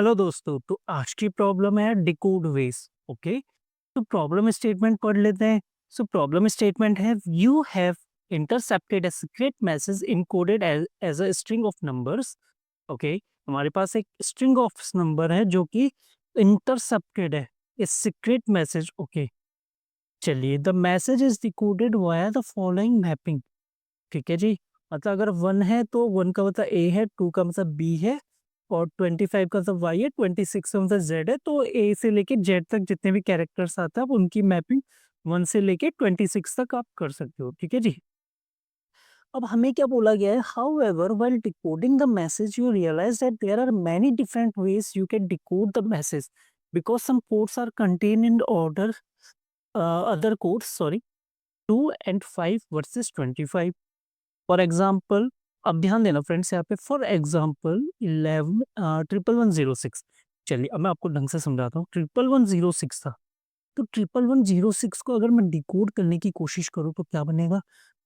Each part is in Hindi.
हेलो दोस्तों, तो आज की प्रॉब्लम है डिकोड वेज। ओके, तो प्रॉब्लम स्टेटमेंट पढ़ लेते हैं। सो प्रॉब्लम स्टेटमेंट है, you have intercepted a secret message encoded as a string of numbers. Okay, हमारे पास एक स्ट्रिंग ऑफ नंबर है जो कि इंटरसेप्टेड है, इस सीक्रेट मैसेज। ओके, चलिए, the message is decoded via the following mapping. ठीक है जी, मतलब अगर 1 है तो 1 का मतलब ए है, 2 का मतलब बी है, और 25 का मतलब वाई है, 26 का मतलब जेड है। तो ए से लेके जेड तक जितने भी कैरेक्टर्स आते हैं आप उनकी मैपिंग 1 से लेके 26 तक आप कर सकते हो। ठीक है जी, अब हमें क्या बोला गया है, however while decoding the message you realize that there are many different ways you can decode the message because some codes are contain in order, other codes, sorry, 2 and 5 versus 25. For example, अब ध्यान देना फ्रेंड्स यहाँ पे, फॉर एग्जाम्पल 11 11106। चलिए अब मैं आपको ढंग से समझाता हूँ। 111106 था, तो 111106 को अगर मैं डिकोड करने की कोशिश करूँ तो क्या बनेगा।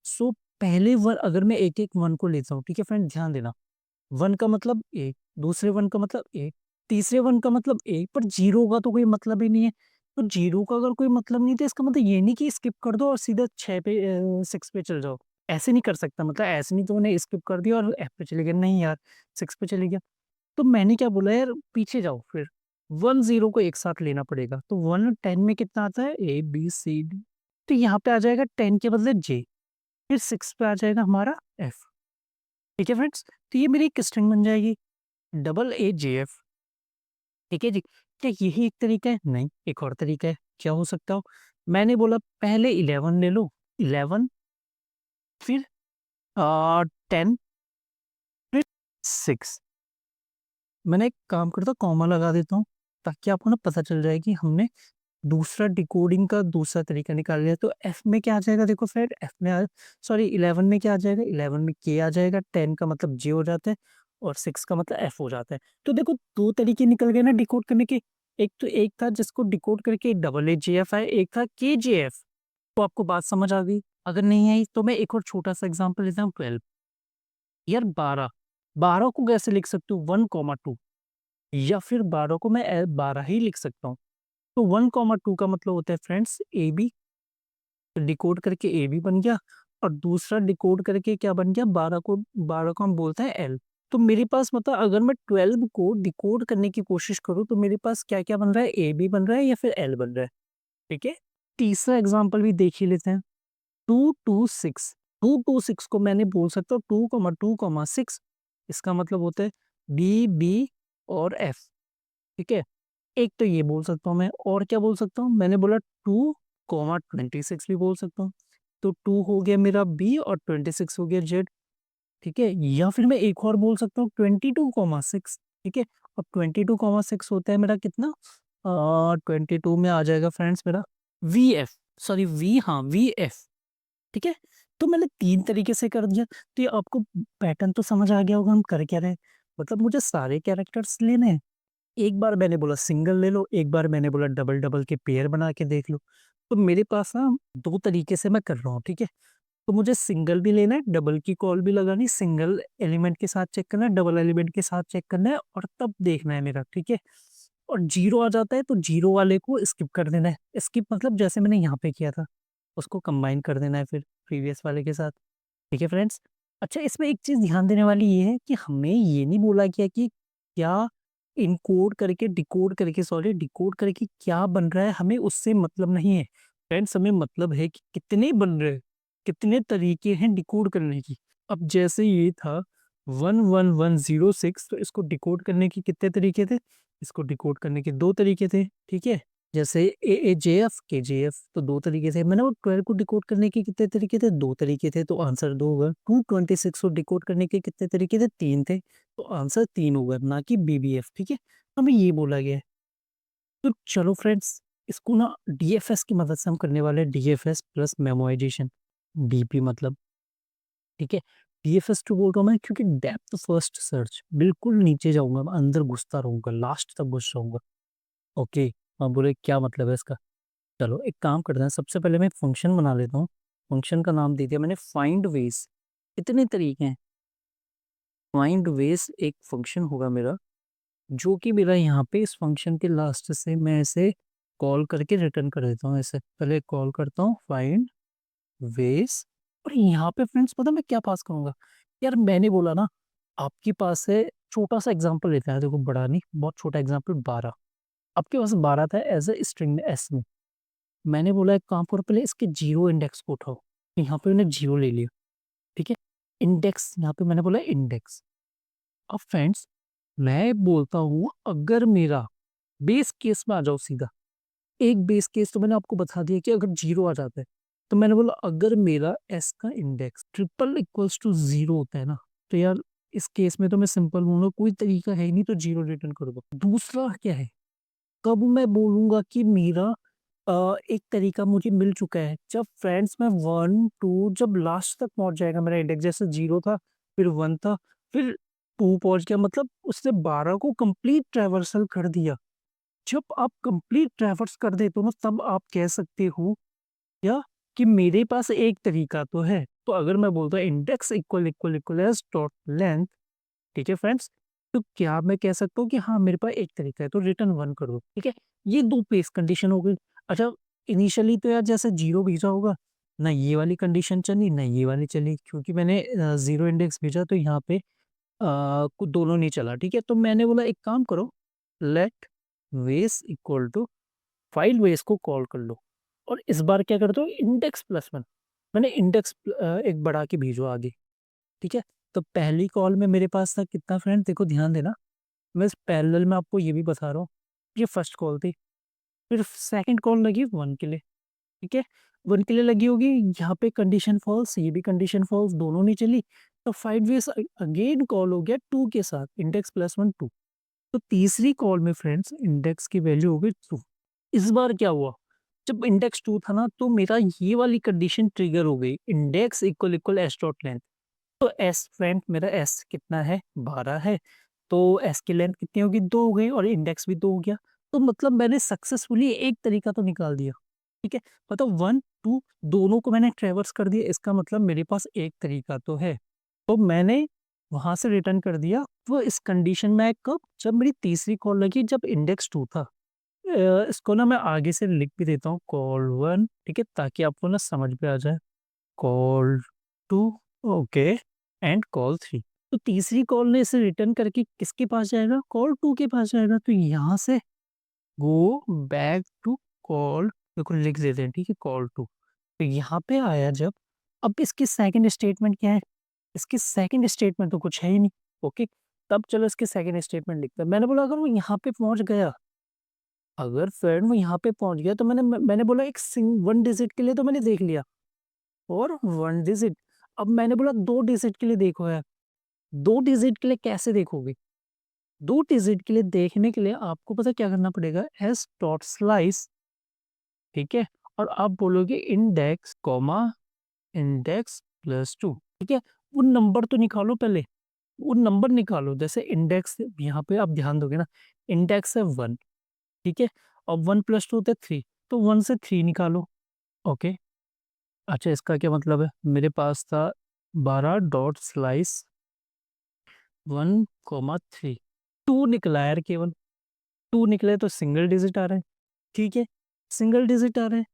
सो पहले वन, अगर मैं एक एक वन को लेता हूँ, ठीक है फ्रेंड, ध्यान देना। वन का मतलब एक, दूसरे वन का मतलब एक, तीसरे वन का मतलब एक, पर जीरो का तो कोई मतलब ही नहीं है। तो जीरो का अगर कोई मतलब नहीं तो इसका मतलब ये नहीं कि स्किप कर दो और सीधा 6 पे चल जाओ। ऐसे नहीं कर सकता, मतलब ऐसे नहीं तो उन्हें स्किप कर दिया और एफ पे चले गए, नहीं यार, 6 पे चले गया। तो मैंने क्या बोला यार, पीछे जाओ फिर, 10 को एक साथ लेना पड़ेगा। तो 1 10 में कितना आता है, ए बी सी डी। तो यहाँ पे आ जाएगा 10 के बदले जे, फिर 6 पे आ जाएगा हमारा एफ। ठीक है फ्रेंड्स, तो ये मेरी एक स्ट्रिंग बन जाएगी, डबल ए जे एफ। ठीक है जी, क्या यही एक तरीका है? नहीं, एक और तरीका है। क्या हो सकता हो? मैंने बोला पहले 11 ले लो, 11, फिर 10, फिर 6। मैंने एक काम करता हूँ, कॉमा लगा देता हूँ ताकि आपको ना पता चल जाए कि हमने दूसरा डिकोडिंग का दूसरा तरीका निकाल लिया। तो एफ में क्या आ जाएगा, देखो फ्रेंड, एफ में सॉरी 11 में क्या आ जाएगा, 11 में के आ जाएगा, 10 का मतलब जे हो जाता है, और 6 का मतलब एफ हो जाता है। तो देखो दो तरीके निकल गए ना डिकोड करने के। एक तो एक था जिसको डिकोड करके डबल ए जे एफ है, एक था के जे एफ। तो आपको बात समझ आ गई? अगर नहीं आई तो मैं एक और छोटा सा एग्जाम्पल लेता हूँ, 12। यार 12, 12 को कैसे लिख सकते हो, 1 2, या फिर 12 को मैं 12 ही लिख सकता हूँ। तो 1 2 का मतलब होता है फ्रेंड्स ए बी, डिकोड करके ए बी बन गया, और दूसरा डिकोड करके क्या बन गया, 12 को हम बोलते हैं एल। तो मेरे पास मतलब अगर मैं 12 को डिकोड करने की कोशिश करूँ तो मेरे पास क्या क्या बन रहा है, ए बी बन रहा है या फिर एल बन रहा है। ठीक है, तीसरा एग्जाम्पल भी देख ही लेते हैं, 2 2 6। 2 2 6 को मैंने बोल सकता हूँ 2 2 6, इसका मतलब होता है बी बी और एफ। ठीक है, एक तो ये बोल सकता हूँ मैं, और क्या बोल सकता हूँ, मैंने बोला 2 26 भी बोल सकता हूँ। तो 2 हो गया मेरा बी और 26 हो गया जेड। ठीक है, या फिर मैं एक और बोल सकता हूँ 22 6। ठीक है, अब 22 6 होता है मेरा कितना, 22 में आ जाएगा फ्रेंड्स मेरा वी एफ, सॉरी वी, हाँ वी एफ। ठीक है, तो मैंने 3 तरीके से कर दिया। तो ये आपको पैटर्न तो समझ आ गया होगा हम कर क्या रहे हैं। मतलब मुझे सारे कैरेक्टर्स लेने हैं। एक बार मैंने बोला सिंगल ले लो, एक बार मैंने बोला डबल डबल के पेयर बना के देख लो। तो मेरे पास ना 2 तरीके से मैं कर रहा हूँ। ठीक है, तो मुझे सिंगल भी लेना है, डबल की कॉल भी लगानी, सिंगल एलिमेंट के साथ चेक करना है, डबल एलिमेंट के साथ चेक करना है, और तब देखना है मेरा। ठीक है, और जीरो आ जाता है तो जीरो वाले को स्किप कर देना है। स्किप मतलब जैसे मैंने यहाँ पे किया था उसको कंबाइन कर देना है फिर प्रीवियस वाले के साथ। ठीक है फ्रेंड्स, अच्छा इसमें एक चीज ध्यान देने वाली ये है कि हमें ये नहीं बोला गया कि क्या इनकोड करके डिकोड करके, सॉरी डिकोड करके क्या बन रहा है, हमें उससे मतलब नहीं है फ्रेंड्स। हमें मतलब है कि कितने बन रहे हैं, कितने तरीके हैं डिकोड करने की। अब जैसे ये था 11106, तो इसको डिकोड करने के कितने तरीके थे, इसको डिकोड करने के 2 तरीके थे। ठीक है, जैसे ए ए जे एफ के जे एफ, तो 2 तरीके थे। मैंने वो 12 को डिकोड करने के कितने तरीके थे, 2 तरीके थे, तो आंसर 2 होगा। 226 को डिकोड करने के कितने तरीके थे, 3 थे, तो आंसर 3 होगा, ना कि बीबीएफ। ठीक है, हमें ये बोला गया है। तो चलो फ्रेंड्स, इसको ना डीएफएस की मदद से हम करने वाले हैं, डीएफएस प्लस मेमोराइजेशन, डीपी मतलब। ठीक है, डीएफएस टू बोल रहा हूँ मैं क्योंकि डेप्थ फर्स्ट सर्च, बिल्कुल नीचे जाऊंगा, मैं अंदर घुसता रहूंगा, लास्ट तक घुस जाऊंगा। ओके, आप बोले क्या मतलब है इसका। चलो एक काम करते हैं, सबसे पहले मैं एक फंक्शन बना लेता हूँ। फंक्शन का नाम दे दिया मैंने फाइंड वेज। इतने तरीके हैं, फाइंड वेज एक फंक्शन होगा मेरा। जो कि मेरा यहाँ पे इस फंक्शन के लास्ट से मैं इसे कॉल करके रिटर्न कर देता हूँ। ऐसे पहले कॉल करता हूँ फाइंड वेस, और यहाँ पे फ्रेंड्स पता मैं क्या पास करूँगा? यार मैंने बोला ना आपके पास है, छोटा-सा एग्ज़ाम्पल लेते हैं, देखो बड़ा नहीं, बहुत छोटा एग्ज़ाम्पल 12, आपके पास 12 था एज़ अ स्ट्रिंग में एस में। मैंने बोला एक काम करो पहले इसके 0 इंडेक्स को उठाओ, यहाँ पे मैंने 0 ले लिया, ठीक है? इंडेक्स यहाँ पे मैंने बोला इंडेक्स। अब फ्रेंड्स मैं बोलता हूँ अगर मेरा बेस केस में आ जाओ सीधा, एक बेस केस तो मैंने आपको बता दिया कि अगर 0 आ जाता है, तो मैंने बोला अगर मेरा s का इंडेक्स ट्रिपल इक्वल्स टू 0 होता है ना, तो यार इस केस में तो मैं सिंपल बोलूँगा कोई तरीका है ही नहीं, तो 0 रिटर्न कर दो। दूसरा क्या है, कब मैं बोलूँगा कि मेरा एक तरीका मुझे मिल चुका है, जब फ्रेंड्स मैं 1, 2 जब लास्ट तक पहुँच जाएगा मेरा इंडेक्स, जैसे 0 था, फिर 1 था, फिर 2 पहुँच गया, मतलब उसने 12 को कंप्लीट ट्रैवर्सल कर दिया। जब आप कंप्लीट ट्रैवर्स कर देते हो ना, तब आप कह सकते हो या कि मेरे पास एक तरीका तो है। तो अगर मैं बोलता हूँ index equal equal equal as dot length, ठीक है फ्रेंड्स? तो क्या मैं कह सकता हूँ कि हाँ, मेरे पास एक तरीका है, तो रिटर्न 1 कर दो, ठीक है? ये 2 केस कंडीशन हो गई। अच्छा, इनिशियली तो यार जैसे 0 भेजा होगा, ना ये वाली कंडीशन चली, ना ये वाली चली, क्योंकि मैंने 0 इंडेक्स भेजा तो यहाँ पे कु दोनों नहीं चला, ठीक है? तो मैंने बोला एक काम करो, लेट वेस इक्वल टू फाइल वेस को कॉल कर लो, और इस बार क्या कर दो इंडेक्स प्लस 1, मैंने इंडेक्स एक बढ़ा के भेजो आगे, ठीक है? तो पहली कॉल में मेरे पास था कितना फ्रेंड, देखो ध्यान देना, मैं इस पैरेलल में आपको ये भी बता रहा हूँ, ये फर्स्ट कॉल थी, फिर सेकंड कॉल लगी 1 के लिए, ठीक है? 1 के लिए लगी होगी, यहाँ पे कंडीशन फ़ॉल्स, ये भी कंडीशन फ़ॉल्स, दोनों नहीं चली, तो फाइव वेज़ अगेन कॉल हो गया 2 के साथ, इंडेक्स प्लस 1 2। तो तीसरी कॉल में फ्रेंड्स इंडेक्स की वैल्यू हो गई 2। इस बार क्या हुआ, जब इंडेक्स 2 था ना, तो मेरा ये वाली कंडीशन ट्रिगर हो गई, index equal equal S dot length. तो एस फ्रेंड मेरा एस कितना है 12 है, तो एस की लेंथ कितनी होगी 2 हो गई, और इंडेक्स भी 2 हो गया। तो मतलब मैंने सक्सेसफुली एक तरीका तो निकाल दिया, ठीक है? मतलब 1 2 दोनों को मैंने ट्रैवर्स कर दिया, इसका मतलब मेरे पास एक तरीका तो है। तो मैंने वहाँ से रिटर्न कर दिया, वो इस कंडीशन में कब, जब मेरी तीसरी कॉल लगी, जब इंडेक्स 2 था। इसको ना मैं आगे से लिख भी देता हूँ, कॉल 1, ठीक है? ताकि आपको ना समझ में आ जाए। Call 2, okay, and call 3। तो तीसरी कॉल ने इसे रिटर्न करके किसके पास जाएगा? कॉल 2 के पास जाएगा। तो यहाँ से गो बैक टू कॉल, देखो लिख देते हैं, ठीक है? कॉल 2। तो यहाँ पे आया जब, अब इसकी सेकंड स्टेटमेंट क्या है? इसकी सेकंड स्टेटमेंट तो कुछ है ही नहीं, ओके? तब चलो इसके सेकंड स्टेटमेंट लिखते हैं। मैंने बोला अगर वो यहाँ पे पहुँच गया, अगर फ्रेंड वो यहाँ पे पहुँच गया, तो मैंने बोला एक 1 डिजिट के लिए तो मैंने देख लिया, और 1 डिजिट, अब मैंने बोला 2 डिजिट के लिए देखो यार, 2 डिजिट के लिए कैसे देखोगे? 2 डिजिट के लिए देखने के लिए आपको पता है क्या करना पड़ेगा? एस डॉट स्लाइस, ठीक है? और आप बोलोगे इंडेक्स कॉमा इंडेक्स प्लस 2, ठीक है? वो नंबर तो निकालो पहले, वो नंबर निकालो, जैसे इंडेक्स यहाँ पे आप ध्यान दोगे ना, इंडेक्स है 1, ठीक है? और 1 प्लस 2 होता है 3, तो 1 से 3 निकालो, ओके? अच्छा, इसका क्या मतलब है? मेरे पास था 12 डॉट स्लाइस 1, 3, 2 निकला यार केवल, 2 निकले तो सिंगल डिजिट आ रहा है, ठीक है? सिंगल डिजिट आ रहा है,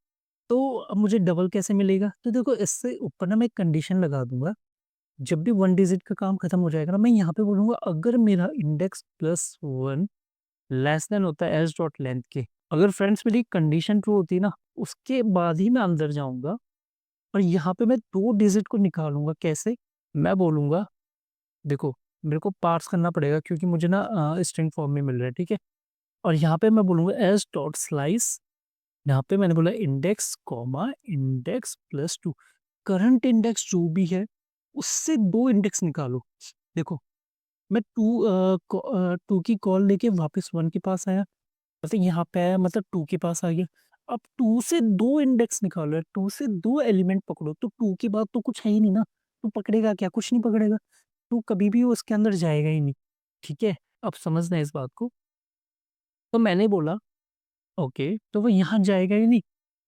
तो अब मुझे डबल कैसे मिलेगा? तो देखो इससे ऊपर ना मैं एक कंडीशन लगा दूँगा, जब भी 1 डिजिट का काम खत्म हो जाएगा ना, मैं यहाँ पे बोलूँगा अगर मेरा इंडेक्स प्लस 1 लेस देन होता है एस डॉट लेंथ के, अगर फ्रेंड्स मेरी कंडीशन ट्रू होती है ना, उसके बाद ही मैं अंदर जाऊँगा, और यहाँ पे मैं 2 डिजिट को निकालूँगा कैसे? मैं बोलूँगा देखो, मेरे को पार्स करना पड़ेगा क्योंकि मुझे ना स्ट्रिंग फॉर्म में मिल रहा है, ठीक है? और यहाँ पे मैं बोलूँगा एस डॉट स्लाइस, यहाँ पे मैंने बोला index comma index plus 2, current index जो भी है, उससे 2 इंडेक्स निकालो। देखो, मैं 2 की कॉल लेके वापस 1 के पास आया, मतलब यहाँ पे आया, मतलब 2 के पास आ गया। अब 2 से 2 इंडेक्स निकालो यार, 2 से 2 एलिमेंट पकड़ो, तो 2 के बाद तो कुछ है ही नहीं ना, तो पकड़ेगा क्या? कुछ नहीं पकड़ेगा। तो कभी भी वो उसके अंदर जाएगा ही नहीं, ठीक है? अब समझना इस बात को। तो मैंने बोला ओके, तो वो यहाँ जाएगा ही नहीं,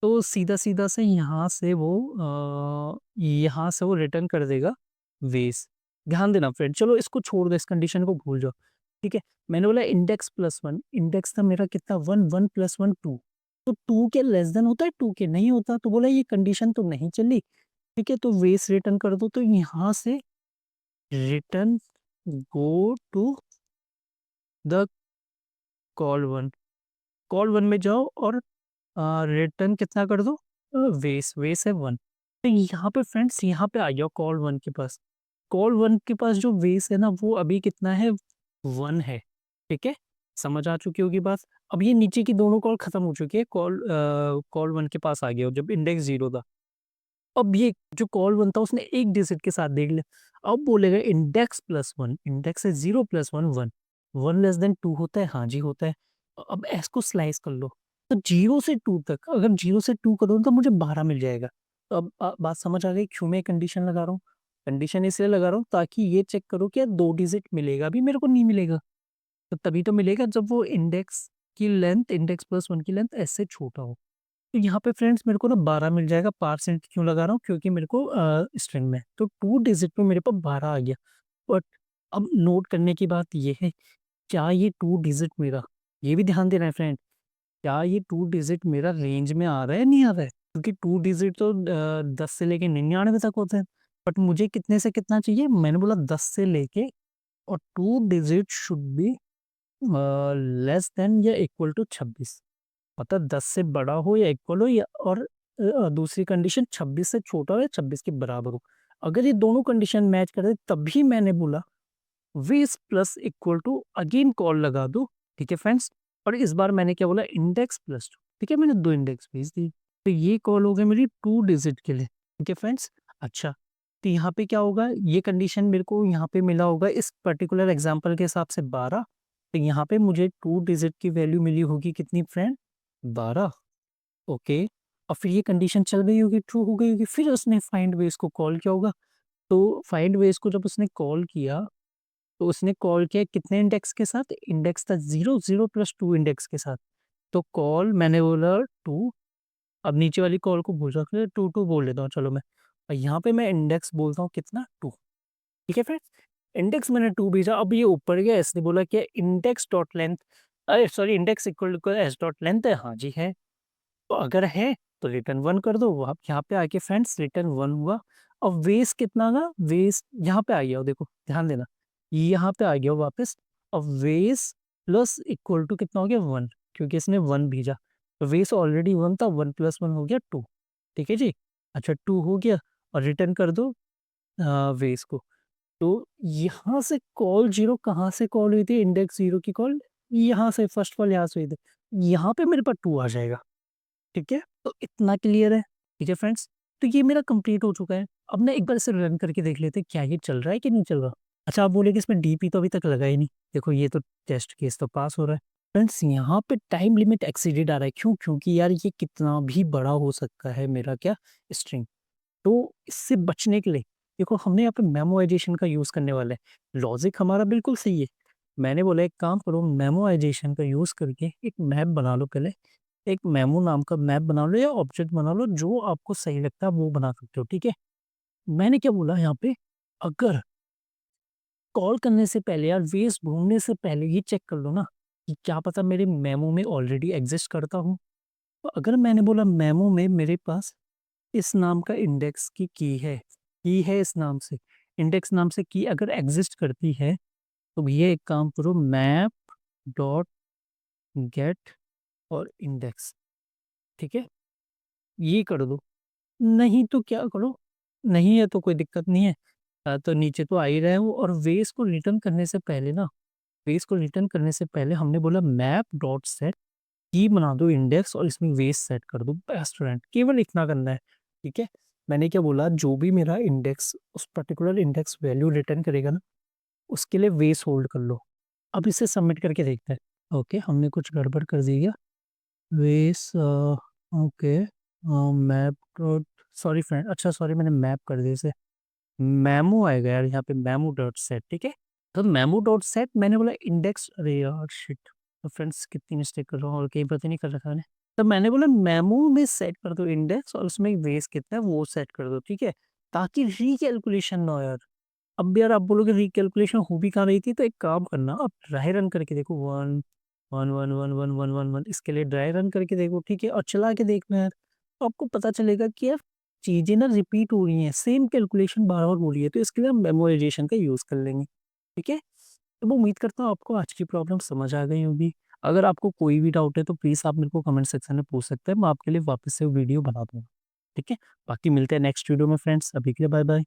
तो सीधा-सीधा से यहाँ से वो रिटर्न कर देगा वेस। ध्यान देना फ्रेंड, चलो इसको छोड़ दो, इस कंडीशन को भूल जाओ। ठीक है। मैंने बोला इंडेक्स प्लस वन, इंडेक्स था मेरा कितना, one, one plus one two, तो टू के लेस देन होता है, टू के नहीं होता, तो बोला ये कंडीशन तो नहीं चली। ठीक है, तो वेस रिटर्न कर दो, तो यहाँ से return go to the call one, call one में जाओ और रिटर्न कितना कर दो, वेस, वेस है वन। तो यहाँ पे फ्रेंड्स, यहाँ पे आ जाओ कॉल वन के पास, कॉल वन के पास जो वेस है ना वो अभी कितना है, वन है। ठीक है, समझ आ चुकी होगी बात। अब ये नीचे की दोनों कॉल खत्म हो चुकी है, कॉल वन के पास आ गया हो जब इंडेक्स जीरो था। अब ये जो कॉल वन था उसने एक डिजिट के साथ देख लिया, अब बोलेगा इंडेक्स प्लस वन, इंडेक्स है zero plus one, one, one less than two होता है, हाँ जी होता है। अब एस को स्लाइस कर लो, तो जीरो से टू तक, अगर जीरो से टू करो तो मुझे 12 मिल जाएगा। तो अब बात समझ आ गई क्यों मैं कंडीशन लगा रहा हूँ। कंडीशन इसलिए लगा रहा हूँ ताकि ये चेक करो कि यार दो डिजिट मिलेगा भी मेरे को, नहीं मिलेगा तो तभी तो मिलेगा जब वो इंडेक्स की लेंथ, इंडेक्स प्लस वन की लेंथ ऐसे छोटा हो। तो यहाँ पे फ्रेंड्स मेरे को ना 12 मिल जाएगा, परसेंट क्यों लगा रहा हूँ, क्योंकि मेरे को स्ट्रिंग में तो टू डिजिट में मेरे पास 12 आ गया। बट अब नोट करने की बात ये है, क्या ये टू डिजिट मेरा, ये भी ध्यान देना है फ्रेंड, क्या ये टू डिजिट मेरा रेंज में आ रहा है, नहीं आ रहा है, क्योंकि टू डिजिट तो 10 से लेके 99 तक होते हैं। बट मुझे कितने से कितना चाहिए, मैंने बोला 10 से लेके, और two digit should be less than या इक्वल टू 26, मतलब 10 से बड़ा हो या इक्वल हो, या और दूसरी कंडीशन 26 से छोटा हो या 26 के बराबर हो। अगर ये दोनों कंडीशन मैच करे तभी मैंने बोला ways plus equal to, again call लगा दो। ठीक है फ्रेंड्स, और इस बार मैंने क्या बोला, इंडेक्स प्लस टू। ठीक है, मैंने दो इंडेक्स भेज दी, तो ये कॉल हो गई मेरी टू डिजिट के लिए। ठीक है फ्रेंड्स, अच्छा, तो यहाँ पे क्या होगा, ये कंडीशन मेरे को यहाँ पे मिला होगा इस पर्टिकुलर एग्जाम्पल के हिसाब से 12, तो यहाँ पे मुझे टू डिजिट की वैल्यू मिली होगी कितनी फ्रेंड, 12। ओके, और फिर ये कंडीशन चल गई होगी, ट्रू हो गई होगी, फिर उसने फाइंड वेस को कॉल किया होगा। तो फाइंड वेस को जब उसने कॉल किया, तो उसने कॉल किया कितने इंडेक्स के साथ, इंडेक्स था zero, zero plus two index के साथ। तो कॉल मैंने बोला टू, अब नीचे वाली कॉल को भूल सकते, टू टू बोल देता हूँ चलो मैं, और यहाँ पे मैं इंडेक्स बोलता हूँ कितना, टू। ठीक है फ्रेंड्स, इंडेक्स मैंने टू भेजा, अब ये ऊपर गया, इसने बोला कि इंडेक्स डॉट लेंथ, अरे sorry, index equal to S dot length है, हाँ जी है। तो अगर है तो रिटर्न वन कर दो, वो आप यहाँ पे आके फ्रेंड्स रिटर्न वन हुआ। और वेस कितना था, वेस यहाँ पे आ गया हो, देखो ध्यान देना, यहाँ पे आ गया हो वापस। और वेस प्लस इक्वल टू कितना हो गया, वन, क्योंकि इसने वन भेजा, तो वेस ऑलरेडी वन था, वन प्लस वन हो गया टू। ठीक है जी, अच्छा टू हो गया, और रिटर्न कर दो वेस को। तो यहाँ से कॉल जीरो, कहाँ से कॉल हुई थी, इंडेक्स जीरो की कॉल यहाँ से, फर्स्ट कॉल यहाँ से हुई थी, यहाँ पे मेरे पास टू आ जाएगा। ठीक है, तो इतना क्लियर है। ठीक है फ्रेंड्स, तो ये मेरा कंप्लीट हो चुका है। अब ना एक बार इसे रन करके देख लेते हैं क्या ये चल रहा है कि नहीं चल रहा। अच्छा, आप बोले कि इसमें डीपी तो अभी तक लगा ही नहीं, देखो ये तो टेस्ट केस तो पास हो रहा है। फ्रेंड्स, यहाँ पे टाइम लिमिट एक्सीडेड आ रहा है, क्यों, क्योंकि यार ये कितना भी बड़ा हो सकता है मेरा क्या, स्ट्रिंग। तो इससे बचने के लिए देखो, हमने यहाँ पे मेमोराइजेशन का यूज करने वाला है, लॉजिक हमारा बिल्कुल सही है। मैंने बोला एक काम करो, मेमोराइजेशन का यूज करके एक मैप बना लो पहले, एक मेमो नाम का मैप बना लो या ऑब्जेक्ट बना लो, जो आपको सही लगता है वो बना सकते हो। ठीक है, मैंने क्या बोला यहाँ पे, अगर कॉल करने से पहले या वेस ढूंढने से पहले ये चेक कर लो ना कि क्या पता मेरे मेमो में ऑलरेडी एग्जिस्ट करता हूँ। तो अगर मैंने बोला मेमो में मेरे पास इस नाम का इंडेक्स की है इस नाम से, इंडेक्स नाम से की अगर एग्जिस्ट करती है, तो भैया एक काम करो, मैप डॉट गेट और इंडेक्स। ठीक है, ये कर दो। नहीं तो क्या करो, नहीं है तो कोई दिक्कत नहीं है, तो नीचे तो आ ही रहे हो। और वेस को रिटर्न करने से पहले ना, वेस को रिटर्न करने से पहले हमने बोला मैप डॉट सेट की बना दो इंडेक्स, और इसमें वेस सेट कर दो स्टूडेंट, केवल इतना करना है। ठीक है, मैंने क्या बोला, जो भी मेरा इंडेक्स उस पर्टिकुलर इंडेक्स वैल्यू रिटर्न करेगा ना, उसके लिए वेस होल्ड कर लो। अब इसे सबमिट करके देखते हैं। ओके, हमने कुछ गड़बड़ कर दी क्या, वेस, okay, map dot, sorry friend, अच्छा सॉरी, मैंने मैप कर दिया इसे, मेमो आएगा यार यहाँ पे, मेमो डॉट सेट। ठीक है, तो मेमो डॉट सेट, मैंने बोला इंडेक्स, अरे यार शिट, तो फ्रेंड्स कितनी मिस्टेक कर रहा हूँ, और कहीं पता नहीं कर रखा मैंने। तो मैंने बोला मेमो में सेट कर दो इंडेक्स, और उसमें वेस कितना है वो सेट कर दो। ठीक है, ताकि रिकैलकुलेशन ना हो यार, अब भी यार आप बोलोगे रिकैलकुलेशन हो भी कहाँ रही थी, तो एक काम करना, आप ड्राई रन करके देखो, 1 1 1 1 1 1 1 1 इसके लिए ड्राई रन करके देखो, ठीक है? और चला के देखना यार, तो आपको पता चलेगा कि यार चीज़ें ना रिपीट हो रही हैं, सेम कैलकुलेशन बार-बार हो रही है, तो इसके लिए हम मेमोराइज़ेशन का यूज़ कर लेंगे, ठीक है? तो मैं उम्मीद करता हूँ आपको आज की प्रॉब्लम समझ आ गई होगी। अगर आपको कोई भी डाउट है तो प्लीज़ आप मेरे को कमेंट सेक्शन में पूछ सकते हैं, मैं आपके लिए वापस से वीडियो बना दूँगा, ठीक है? बाकी मिलते हैं नेक्स्ट वीडियो में फ्रेंड्स, अभी के लिए बाय-बाय।